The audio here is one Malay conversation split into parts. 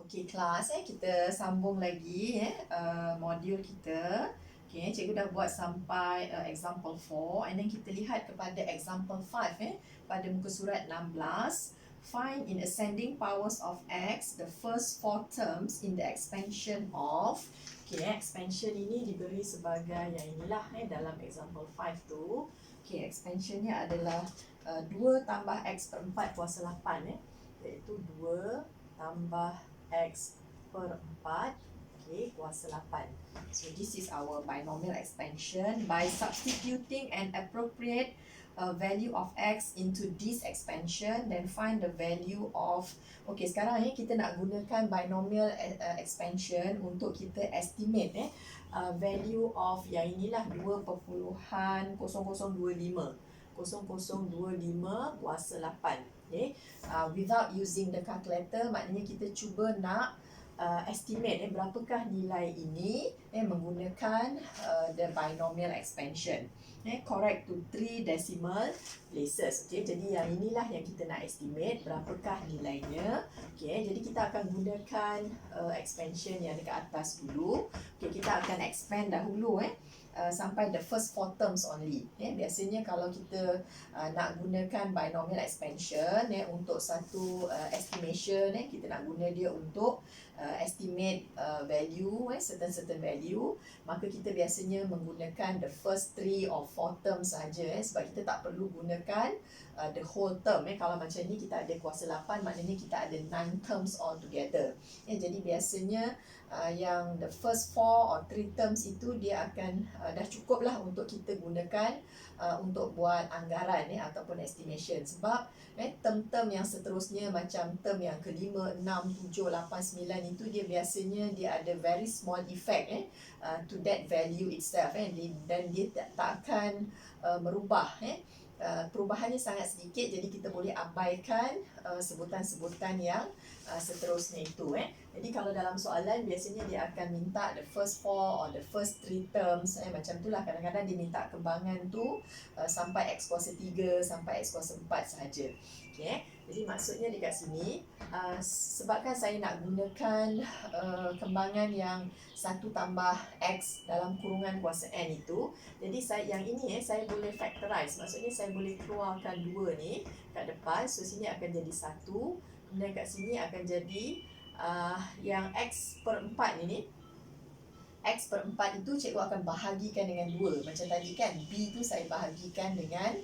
Okey kelas, kita sambung lagi modul kita. Okey, cikgu dah buat sampai example 4 and then kita lihat kepada example 5 pada muka surat 16. Find in ascending powers of x the first 4 terms in the expansion of. Okey, expansion ini diberi sebagai yang inilah dalam example 5 tu. Okey, expansionnya adalah 2 tambah x per 4 kuasa 8 iaitu 2 tambah x per 4 kuasa 8. So this is our binomial expansion. By substituting an appropriate value of x into this expansion, then find the value of. Okey, sekarang kita nak gunakan binomial expansion untuk kita estimate value of yang inilah 2.0025 kuasa 8. Without using the calculator, maknanya kita cuba nak estimate berapakah nilai ini menggunakan the binomial expansion. Correct to 3 decimal places. Jadi yang inilah yang kita nak estimate berapakah nilainya. Jadi kita akan gunakan expansion yang dekat atas dulu. Kita akan expand dahulu sampai the first 4 terms only. Biasanya kalau kita nak gunakan binomial expansion untuk satu estimation, kita nak guna dia untuk estimate value, certain value, maka kita biasanya menggunakan the first 3 or 4 terms saja sebab kita tak perlu gunakan the whole term. Kalau macam ni kita ada kuasa 8, maknanya kita ada 9 terms altogether. Jadi biasanya yang the first 4 or 3 terms itu dia akan dah cukup lah untuk kita gunakan untuk buat anggaran ataupun estimation. Sebab term-term yang seterusnya macam term yang kelima, 6, 7, 8, 9 itu dia biasanya dia ada very small effect to that value itself, dan dia tak akan merubah. Perubahannya sangat sedikit, jadi kita boleh abaikan sebutan-sebutan yang seterusnya itu. Jadi kalau dalam soalan biasanya dia akan minta the first 4 or the first 3 terms, macam itulah. Kadang-kadang dia minta kembangan tu sampai x kuasa 3 sampai x kuasa 4 sahaja. Jadi maksudnya dekat sini sebabkan saya nak gunakan kembangan yang 1 tambah x dalam kurungan kuasa n itu, jadi yang ini saya boleh factorize. Maksudnya saya boleh keluarkan 2 ni kat depan, so sini akan jadi 1, kemudian kat sini akan jadi yang x per 4 ini, x per 4 itu cikgu akan bahagikan dengan 2. Macam tadi kan, b tu saya bahagikan dengan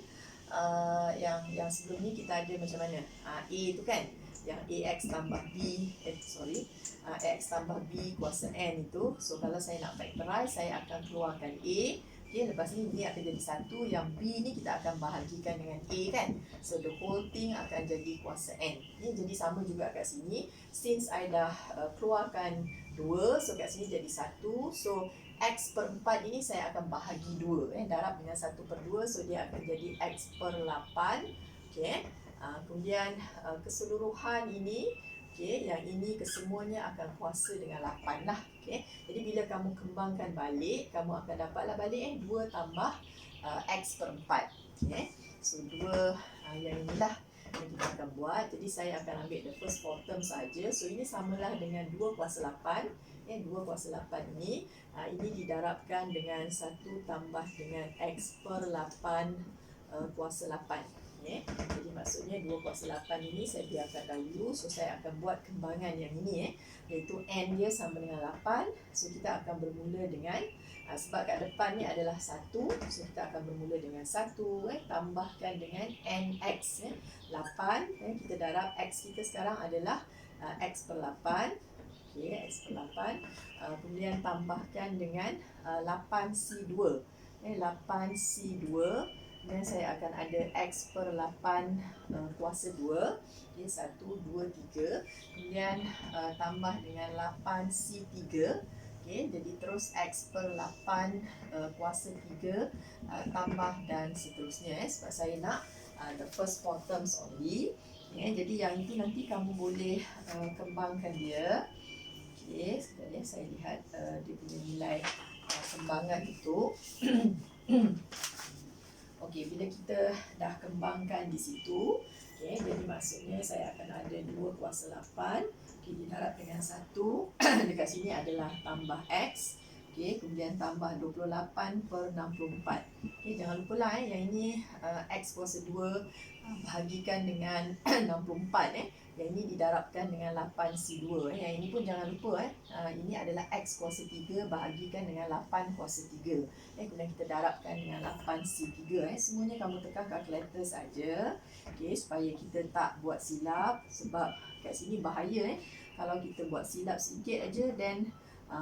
yang sebelum ni kita ada macam mana, a tu kan, yang ax tambah b, ax tambah b kuasa n itu. So kalau saya nak factorize, saya akan keluarkan a. Lepas ni akan jadi 1, yang b ni kita akan bahagikan dengan a kan. So the whole thing akan jadi kuasa n. Jadi sama juga kat sini. Since I dah keluarkan 2, so kat sini jadi 1. So x per 4 ini saya akan bahagi 2. Darab dengan 1/2, so dia akan jadi x per 8. Kemudian keseluruhan ini, yang ini kesemuanya akan kuasa dengan 8 lah. Jadi bila kamu kembangkan balik, kamu akan dapatlah balik 2 tambah x per 4. So 2 yang inilah yang kita akan buat. Jadi saya akan ambil the first 4 term saja. So ini samalah dengan 2 kuasa 8. 2 kuasa 8 ini didarabkan dengan 1 tambah dengan x per 8 kuasa 8. Jadi maksudnya 2 kuasa 8 ini saya biarkan dahulu. So saya akan buat kembangan yang ini iaitu n dia sama dengan 8. So kita akan bermula dengan sebab kat depan ni adalah 1, so kita akan bermula dengan 1 tambahkan dengan nx 8. Kita darab x kita sekarang adalah x per 8. X per 8. Kemudian tambahkan dengan 8C2. 8C2. Kemudian saya akan ada x per 8 kuasa 2. 1, 2, 3. Kemudian tambah dengan 8C3. Jadi terus x per 8 kuasa 3 tambah dan seterusnya. Sebab saya nak the first 4 terms only. Jadi yang itu nanti kamu boleh kembangkan dia. Sekejap saya lihat dia punya nilai kembangan itu. Bila kita dah kembangkan di situ, Okay, jadi maksudnya saya akan ada 2 kuasa 8. Okay, didarab dengan 1. Dekat sini adalah tambah X. Okay, kemudian tambah 28/64. Okay, jangan lupa lah yang ini X kuasa 2 bahagikan dengan 64. Yang ini didarabkan dengan 8/2. Yang ini pun jangan lupa. Ini adalah X kuasa 3 bahagikan dengan 8 kuasa 3. Kemudian kita darabkan dengan 8/3. Semuanya kamu tekan kalkulator saja. Okay, supaya kita tak buat silap. Sebab kat sini bahaya. Kalau kita buat silap sikit aja, then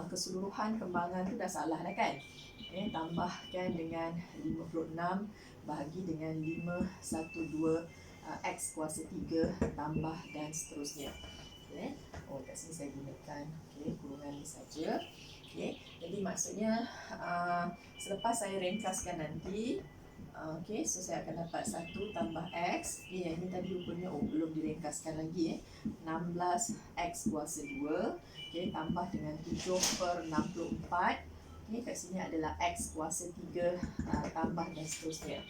keseluruhan kembangan tu dah salah dah kan. Tambahkan dengan 56 bahagi dengan 512 X kuasa 3 tambah dan seterusnya. Kat sini saya gunakan kurungan ni saja. Jadi maksudnya selepas saya ringkaskan nanti, so saya akan dapat 1 tambah X. Yang ini tadi rupanya belum diringkaskan lagi. 16 X kuasa 2 tambah dengan 7/64. Kat sini adalah X kuasa 3 tambah dan seterusnya.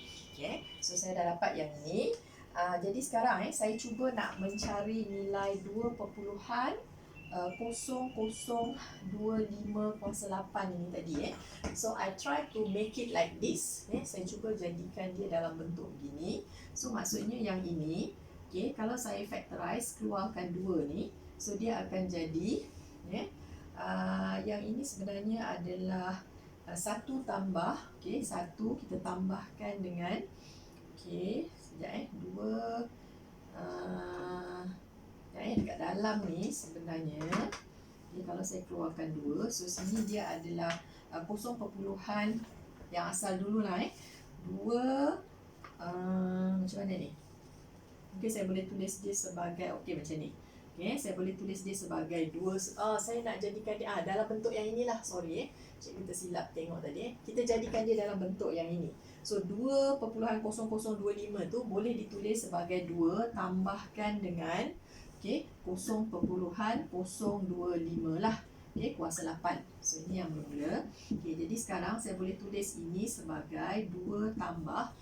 So saya dah dapat yang ini. Jadi sekarang saya cuba nak mencari nilai 2.0025 kuasa 8 ini tadi. So I try to make it like this. Saya cuba jadikan dia dalam bentuk begini. So maksudnya yang ini, kalau saya factorize, keluarkan 2 ni, so dia akan jadi yang ini sebenarnya adalah 1 tambah 1 kita tambahkan dengan sekejap 2 dekat dalam ni sebenarnya kalau saya keluarkan 2, so sini dia adalah 0 perpuluhan yang asal dulu lah 2 macam mana ni? Mungkin saya boleh tulis dia sebagai macam ni. Saya boleh tulis dia sebagai 2. Saya nak jadikan dia dalam bentuk yang inilah. Sorry cikgu tersilap tengok tadi. Kita jadikan dia dalam bentuk yang ini. So 2.0025 tu boleh ditulis sebagai 2 tambahkan dengan 0.025 lah. Kuasa 8. So ini yang mula. Jadi sekarang saya boleh tulis ini sebagai 2 tambah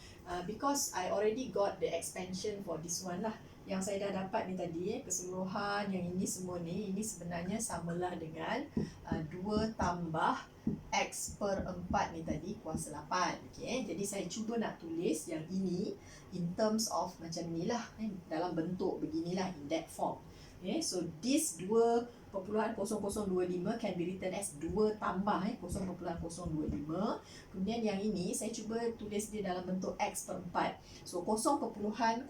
because I already got the expansion for this one lah. Yang saya dah dapat ni tadi, keseluruhan yang ini semua ni, ini sebenarnya samalah dengan 2 tambah X per 4 ni tadi kuasa 8. Jadi saya cuba nak tulis yang ini in terms of macam inilah, dalam bentuk beginilah, in that form. So this 2.0025 can be written as 2 tambah 0.025. Kemudian yang ini saya cuba tulis dia dalam bentuk X per 4. So 0.025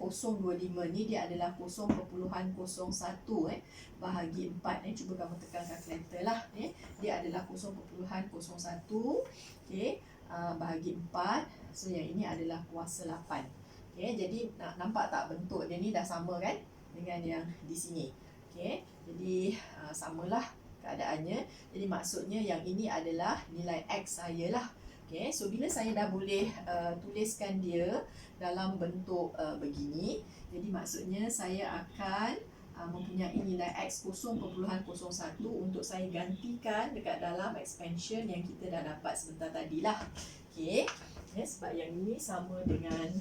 ni dia adalah 0.01 bahagi 4. Cuba kamu tekan kalkulator lah. Dia adalah 0.01 bahagi 4. So yang ini adalah kuasa 8. Jadi nampak tak bentuk dia ni dah sama kan dengan yang di sini. Jadi samalah keadaannya. Jadi maksudnya yang ini adalah nilai X saya lah. So bila saya dah boleh tuliskan dia dalam bentuk begini, jadi maksudnya saya akan mempunyai nilai X 0.01 untuk saya gantikan dekat dalam expansion yang kita dah dapat sebentar tadi lah. Sebab yang ini sama dengan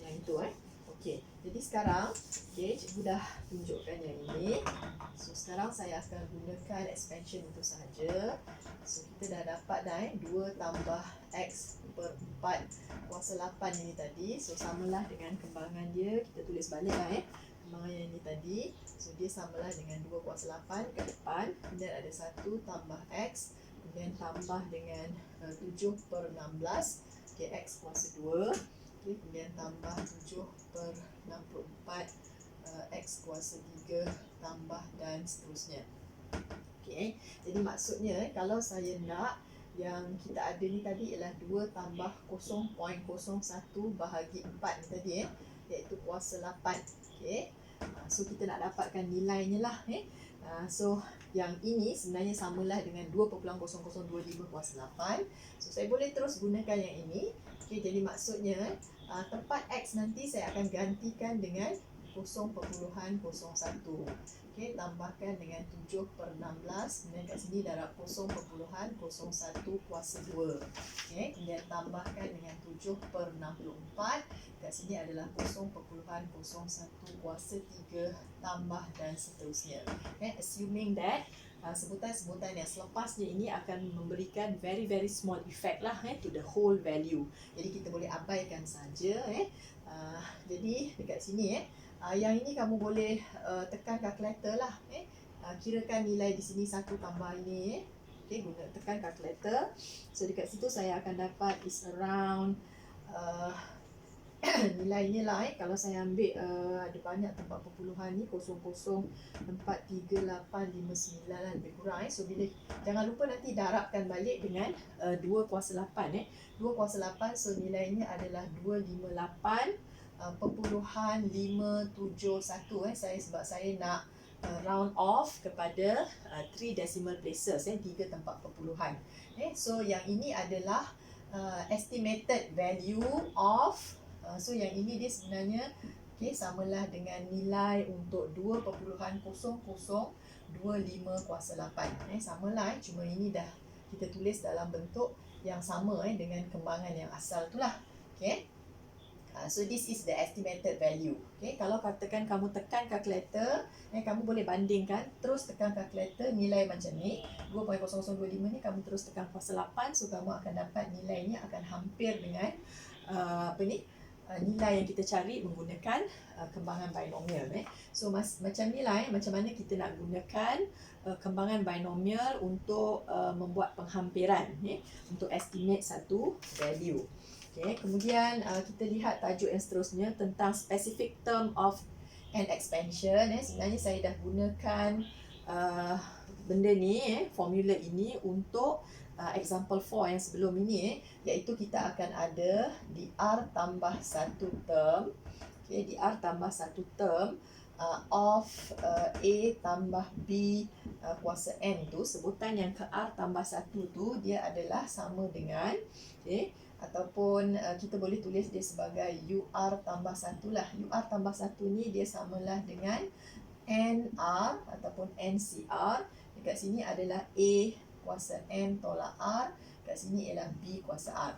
yang itu. Jadi sekarang cikgu dah tunjukkan yang ini. So sekarang saya akan gunakan expansion itu sahaja. So kita dah dapat dah 2 tambah X per 4 kuasa 8 ini tadi. So samalah dengan kembangan dia. Kita tulis balik lah kembangan yang ini tadi. So dia samalah dengan 2 kuasa 8 ke depan. Kemudian ada 1 tambah X. Kemudian tambah dengan 7/16 X kuasa 2. Kemudian tambah 7/64 X kuasa 3 tambah dan seterusnya. Jadi maksudnya kalau saya nak yang kita ada ni tadi ialah 2 tambah 0.01 bahagi 4 ni tadi iaitu kuasa 8. So kita nak dapatkan nilainya lah. So yang ini sebenarnya samalah dengan 2.0025 kuasa 8. So saya boleh terus gunakan yang ini. Jadi maksudnya tempat X nanti saya akan gantikan dengan 0.01. Okey, tambahkan dengan 7 per 16. Kemudian kat sini darab 0.01 kuasa 2. Okey, kemudian tambahkan dengan 7 per 64. Kat sini adalah 0.01 kuasa 3 tambah dan seterusnya. Okay, assuming that sebutan-sebutan yang selepasnya ini akan memberikan very small effect lah to the whole value. Jadi kita boleh abaikan saja. Jadi dekat sini yang ini kamu boleh tekan calculator lah. Kirakan nilai di sini 1 tambah ini. Okay, guna tekan calculator. So dekat situ saya akan dapat is around nilainya lah kalau saya ambil ada banyak tempat perpuluhan ni 0.043859 lah lebih kurang So bila jangan lupa nanti darabkan balik dengan 2 kuasa 8 2 kuasa 8 so nilainya adalah 258.571 saya sebab saya nak round off kepada 3 decimal places 3 tempat perpuluhan so yang ini adalah estimated value of so yang ini dia sebenarnya samalah dengan nilai untuk 2.0025 kuasa 8 samalah cuma ini dah kita tulis dalam bentuk yang sama dengan kembangan yang asal itulah. So this is the estimated value. Kalau katakan kamu tekan calculator, kamu boleh bandingkan, terus tekan calculator nilai macam ni 2.0025 ni kamu terus tekan kuasa 8 so kamu akan dapat nilainya akan hampir dengan nilai yang kita cari menggunakan kembangan binomial So macam ni lah macam mana kita nak gunakan kembangan binomial untuk membuat penghampiran untuk estimate satu value. Kemudian kita lihat tajuk yang seterusnya tentang specific term of an expansion sebenarnya saya dah gunakan benda ni formula ini untuk example 4 yang sebelum ini iaitu kita akan ada dr tambah 1 term dr tambah 1 term of A tambah B kuasa N tu sebutan yang ke R tambah 1 tu dia adalah sama dengan ataupun kita boleh tulis dia sebagai UR tambah 1 lah UR tambah 1 ni dia samalah dengan NR ataupun NCR dekat sini adalah A kuasa N tolak R kat sini ialah B kuasa R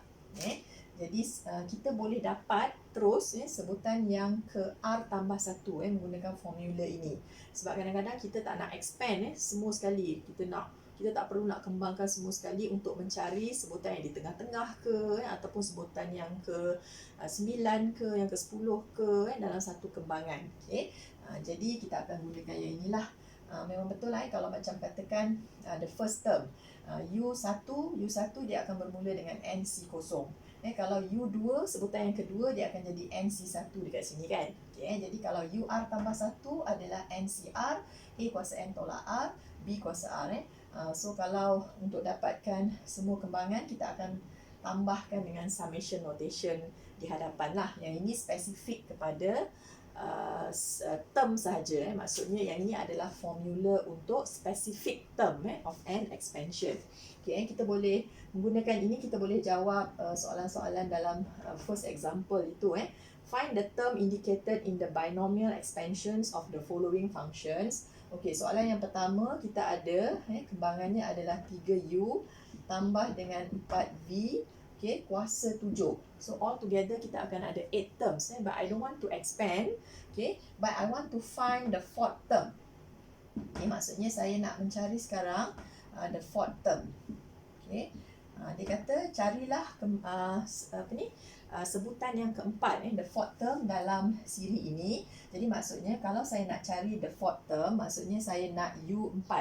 jadi kita boleh dapat terus sebutan yang ke R tambah 1 menggunakan formula ini sebab kadang-kadang kita tak nak expand semua sekali kita tak perlu nak kembangkan semua sekali untuk mencari sebutan yang di tengah-tengah ke ataupun sebutan yang ke 9 ke yang ke 10 ke dalam satu kembangan jadi kita akan gunakan yang inilah memang betul lah kalau macam katakan the first term U1 dia akan bermula dengan NC0 kalau U2 sebutan yang kedua dia akan jadi NC1 dekat sini kan jadi kalau UR tambah 1 adalah NCR A kuasa N tolak R B kuasa R so kalau untuk dapatkan semua kembangan kita akan tambahkan dengan summation notation di hadapan lah yang ini spesifik kepada term sahaja maksudnya yang ini adalah formula untuk specific term of an expansion kita boleh menggunakan ini kita boleh jawab soalan-soalan dalam first example itu find the term indicated in the binomial expansions of the following functions soalan yang pertama kita ada kembangannya adalah 3U tambah dengan 4V kuasa 7 so all together kita akan ada 8 terms but I don't want to expand but I want to find the fourth term maksudnya saya nak mencari sekarang the fourth term dia kata carilah sebutan yang keempat the fourth term dalam siri ini jadi maksudnya kalau saya nak cari the fourth term maksudnya saya nak U4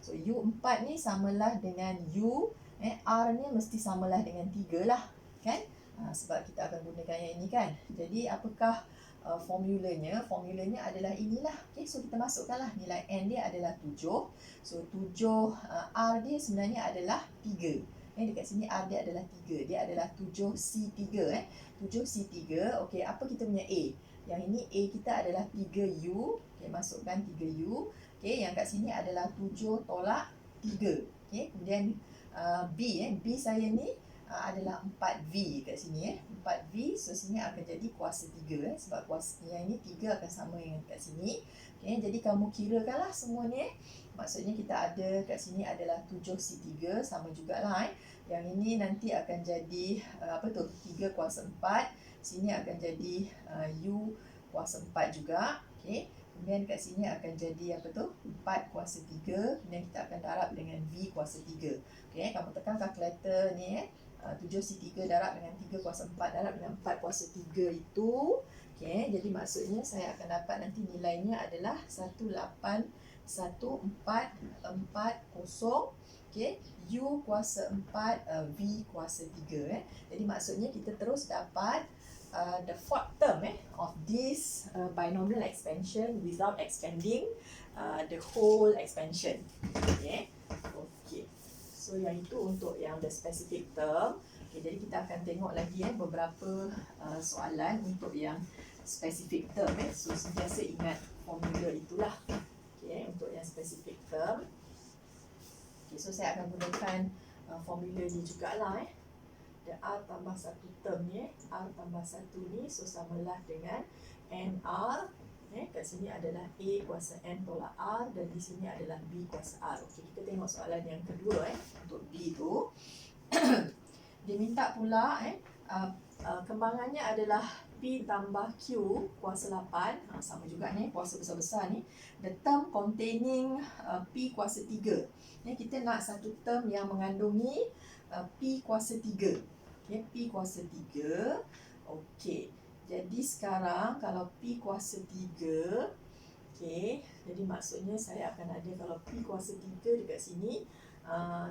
so U4 ni samalah dengan U R ni mesti samalah dengan 3 lah kan sebab kita akan gunakan yang ini kan jadi apakah formulanya adalah inilah so kita masukkanlah nilai N dia adalah 7 so 7 R dia sebenarnya adalah 3 dekat sini R dia adalah 3 dia adalah 7C3 7C3 apa kita punya A yang ini A kita adalah 3U masukkan 3U yang kat sini adalah 7 tolak 3 kemudian B B saya ni adalah 4V kat sini 4V, so sini akan jadi kuasa 3 sebab kuasa yang ini 3 akan sama dengan kat sini. Jadi kamu kirakanlah semua ni maksudnya kita ada kat sini adalah 7C3 sama jugalah Yang ini nanti akan jadi 3 kuasa 4, sini akan jadi U kuasa 4 juga. Kemudian kat sini akan jadi 4 kuasa 3, kemudian kita akan darab dengan V kuasa 3. Kamu tekan kalkulator ni 7C3 darab dengan 3 kuasa 4 darab dengan 4 kuasa 3 itu. Jadi maksudnya saya akan dapat nanti nilainya adalah 181,440 U kuasa 4 V kuasa 3 Jadi maksudnya kita terus dapat the fourth term of this binomial expansion without expanding the whole expansion. So yang itu untuk yang the specific term. Jadi kita akan tengok lagi beberapa soalan untuk yang specific term So sentiasa ingat formula itulah untuk yang specific term. So saya akan gunakan formula ni jugalah the R tambah 1 term ni R tambah 1 ni so samalah dengan NR kat sini adalah A kuasa N tolak R dan di sini adalah B kuasa R. Kita tengok soalan yang kedua untuk B tu. Dia minta pula kembangannya adalah P tambah Q kuasa 8. Sama juga ni kuasa besar-besar ni. The term containing P kuasa 3. Kita nak satu term yang mengandungi P kuasa 3. P kuasa 3. Jadi sekarang kalau P kuasa 3, jadi maksudnya saya akan ada kalau P kuasa 3 dekat sini,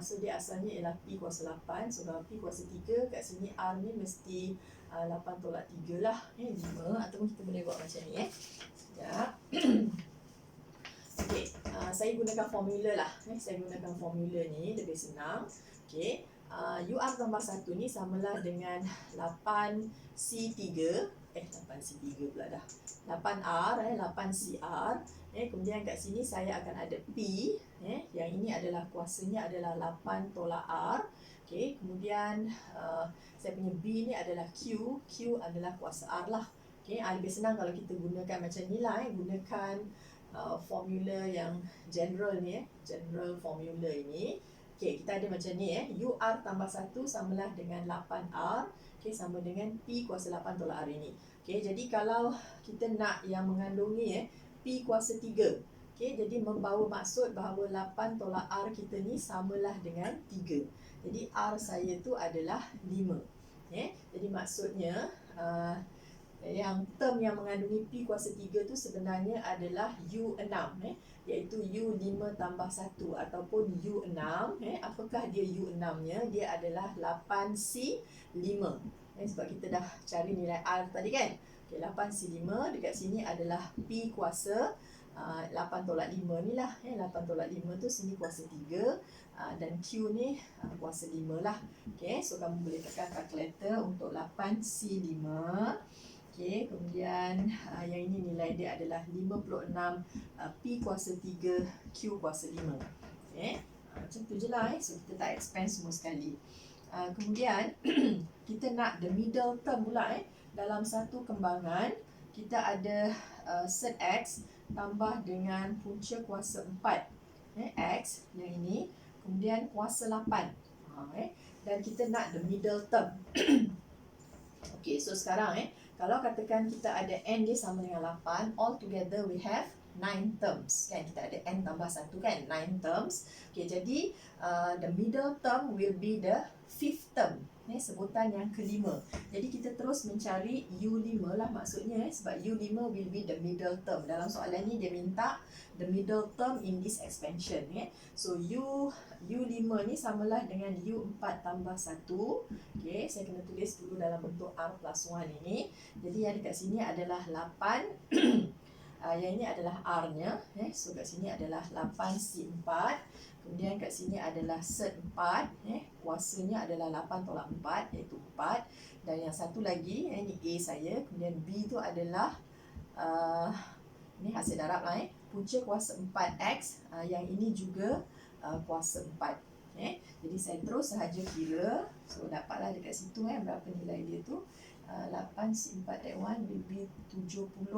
so dia asalnya ialah P kuasa 8. So kalau P kuasa 3 kat sini R ni mesti 8 tolak 3 lah, 5, ataupun kita boleh buat macam ni sekejap. Saya gunakan formula lah. Saya gunakan formula ni lebih senang. UR tambah 1 ni samalah dengan 8C3 8C3 pula dah 8R 8CR kemudian kat sini saya akan ada P yang ini adalah kuasanya adalah 8 tolak R. Kemudian saya punya B ni adalah Q adalah kuasa R lah. Lebih senang kalau kita gunakan macam ni lah gunakan formula yang general ni general formula ini. Kita ada macam ni UR tambah 1 samalah dengan 8R sama dengan P kuasa 8 tolak R ini. Jadi kalau kita nak yang mengandungi P kuasa 3, jadi membawa maksud bahawa 8 tolak R kita ni samalah dengan 3. Jadi R saya tu adalah 5. Jadi maksudnya yang term yang mengandungi P kuasa 3 tu sebenarnya adalah U6 iaitu U5 tambah 1 ataupun U6. Apakah dia U6 nya? Dia adalah 8C5 sebab kita dah cari nilai R tadi kan. 8C5 dekat sini adalah P kuasa 8 tolak 5 ni lah 8 tolak 5 tu sini kuasa 3 dan Q ni kuasa 5 lah. So kamu boleh tekan kalkulator untuk 8C5. Kemudian yang ini nilai dia adalah 56 P kuasa 3 Q kuasa 5. Macam tu je lah so kita tak expand semua sekali. Kemudian kita nak the middle term pula dalam satu kembangan kita ada set X tambah dengan punca kuasa 4 X yang ini kemudian kuasa 8 dan kita nak the middle term. So sekarang kalau katakan kita ada N dia sama dengan 8, all together we have 9 terms kan. Kita ada N tambah 1 kan, 9 terms. Jadi the middle term will be the fifth term sebutan yang kelima. Jadi kita terus mencari U5 lah maksudnya sebab U5 will be the middle term. Dalam soalan ni dia minta the middle term in this expansion So U5 ni samalah dengan U4 tambah 1. Saya kena tulis dulu dalam bentuk R plus 1 ini. Jadi yang dekat sini adalah 8 yang ini adalah R-nya so kat sini adalah 8C4. Kemudian kat sini adalah set 4 kuasanya adalah 8 tolak 4 iaitu 4. Dan yang satu lagi ini A saya. Kemudian B tu adalah ini hasil darab lah punca kuasa 4X yang ini juga kuasa 4 Jadi saya terus sahaja kira. So dapatlah dekat situ berapa nilai dia tu. 8 4 that one will be 70.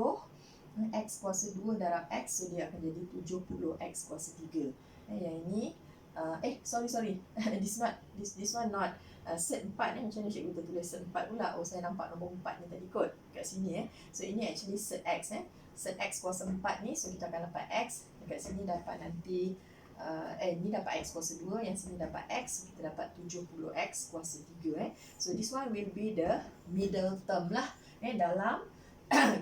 X kuasa 2 darab X, so dia akan jadi 70 X kuasa 3. Yang ini sorry this one not set 4 macam mana cikgu tulis set 4 pula. Saya nampak nombor 4 ni tadi kot kat sini So ini actually set X set X kuasa 4 ni, so kita akan dapat X. Dekat sini dapat nanti ni dapat X kuasa 2, yang sini dapat X, so kita dapat 70X kuasa 3 So this one will be the middle term lah dalam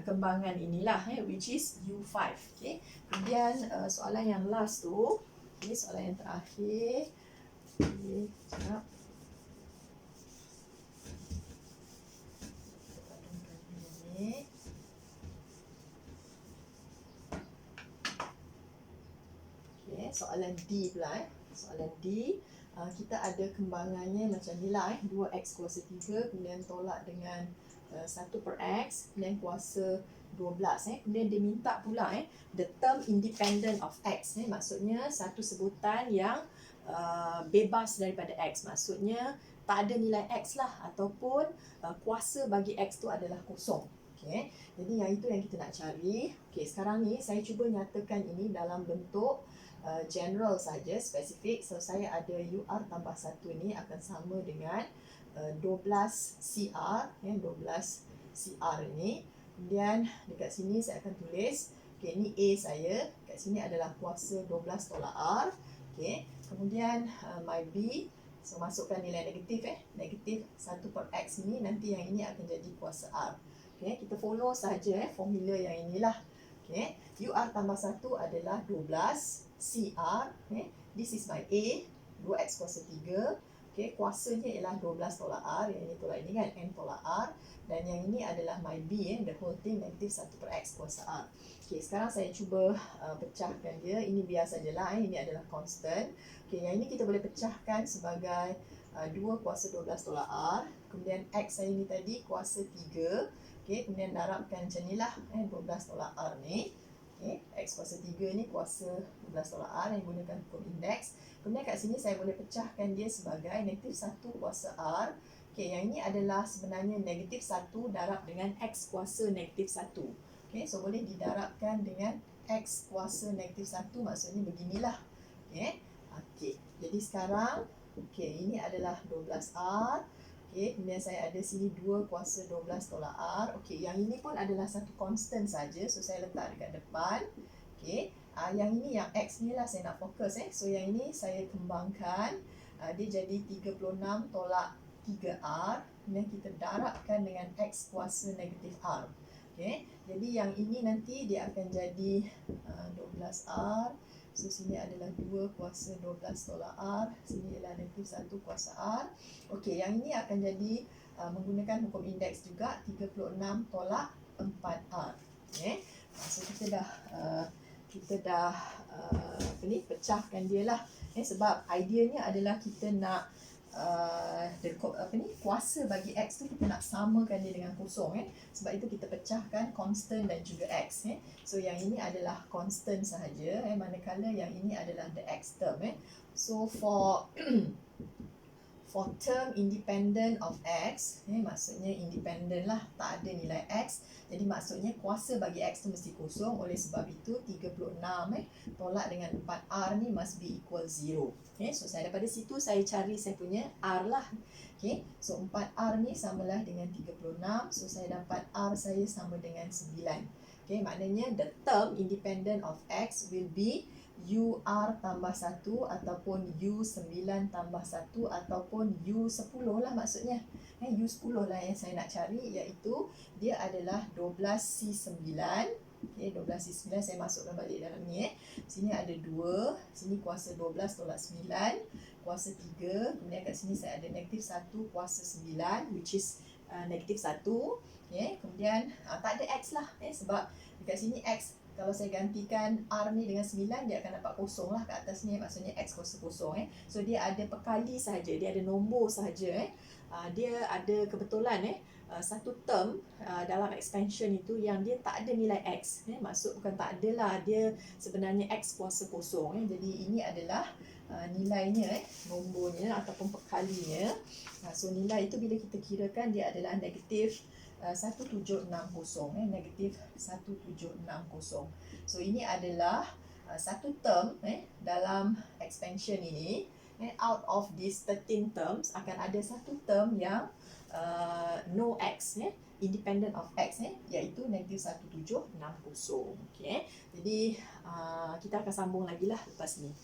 kembangan inilah which is U5. Kemudian soalan yang last tu, soalan yang terakhir. Sekejap. Soalan D pula Soalan D, kita ada kembangannya macam ni lah 2x kuasa 3, kemudian tolak dengan 1 per x, kemudian kuasa 12 Kemudian dia minta pula the term independent of x maksudnya satu sebutan yang bebas daripada x, maksudnya tak ada nilai x lah, ataupun kuasa bagi x tu adalah kosong. Jadi yang itu yang kita nak cari. Sekarang ni saya cuba nyatakan ini dalam bentuk general saja, spesifik. So saya ada UR tambah 1 ni akan sama dengan 12 CR 12 CR ini. Kemudian dekat sini saya akan tulis ni A saya, kat sini adalah kuasa 12 tolak R. Kemudian my B, so masukkan nilai negatif negatif 1 per X ini, nanti yang ini akan jadi kuasa R. Kita follow saja formula yang inilah. UR tambah 1 adalah 12 CR. This is my A, 2X kuasa 3. Kuasanya ialah 12 tolak R. Yang ini tolak ini kan, N tolak R. Dan yang ini adalah my B, the whole thing, negatif 1 per X kuasa R. Sekarang saya cuba pecahkan dia. Ini biar sajalah, ini adalah constant. Yang ini kita boleh pecahkan sebagai 2 kuasa 12 tolak R. Kemudian X saya ini tadi kuasa 3. Kemudian darabkan macam ni lah 12 tolak R ni. X kuasa 3 ni kuasa 12 tolak R yang gunakan hukum indeks. Kemudian kat sini saya boleh pecahkan dia sebagai negatif 1 kuasa R. Yang ini adalah sebenarnya negatif 1 darab dengan X kuasa negatif 1. So boleh didarabkan dengan X kuasa negatif 1, maksudnya beginilah. Jadi sekarang ini adalah 12R. Kemudian saya ada sini 2 kuasa 12 tolak R. Yang ini pun adalah satu constant saja, so saya letak dekat depan. Yang ini, yang X ni lah saya nak fokus. So yang ini saya kembangkan, dia jadi 36 tolak 3R. Kemudian kita darabkan dengan X kuasa negatif R. Jadi yang ini nanti dia akan jadi 12R. So sini adalah 2 kuasa 12 tolak R. Sini ialah negatif 1 kuasa R. Yang ini akan jadi menggunakan hukum indeks juga, 36 tolak 4R. So kita dah pecahkan dia lah. Sebab ideanya adalah kita nak kuasa bagi X tu kita nak samakan dia dengan kosong. Sebab itu kita pecahkan constant dan juga X. So yang ini adalah constant sahaja, manakala yang ini adalah the X term. So for term independent of X, maksudnya independent lah, tak ada nilai X. Jadi maksudnya kuasa bagi X tu mesti kosong. Oleh sebab itu 36 tolak dengan 4R ni must be equal 0. So saya daripada situ saya cari saya punya R lah. So 4R ni samalah dengan 36. So saya dapat R saya sama dengan 9. Maknanya the term independent of X will be UR tambah 1 ataupun U9 tambah 1 ataupun U10 lah maksudnya. U10 lah yang saya nak cari, iaitu dia adalah 12C9. 12C9 saya masukkan balik dalam ni. Sini ada 2, sini kuasa 12 tolak 9, kuasa 3. Kemudian kat sini saya ada negatif 1 kuasa 9, which is negatif 1. Kemudian tak ada X lah, sebab dekat sini X, kalau saya gantikan R ni dengan 9, dia akan dapat kosong lah kat atas ni, maksudnya X kuasa kosong. So dia ada perkali sahaja, dia ada nombor sahaja. Dia ada kebetulan satu term dalam expansion itu yang dia tak ada nilai X. Maksud bukan tak ada lah, dia sebenarnya X kuasa kosong. Jadi ini adalah nilainya, nombornya ataupun perkalinya. So nilai itu bila kita kirakan dia adalah negatif 1760, negatif 1760. So ini adalah satu term dalam expansion ini. Out of these 13 terms akan ada satu term yang no X, independent of X, iaitu negatif 1760. Okay. Jadi kita akan sambung lagi lah lepas ni.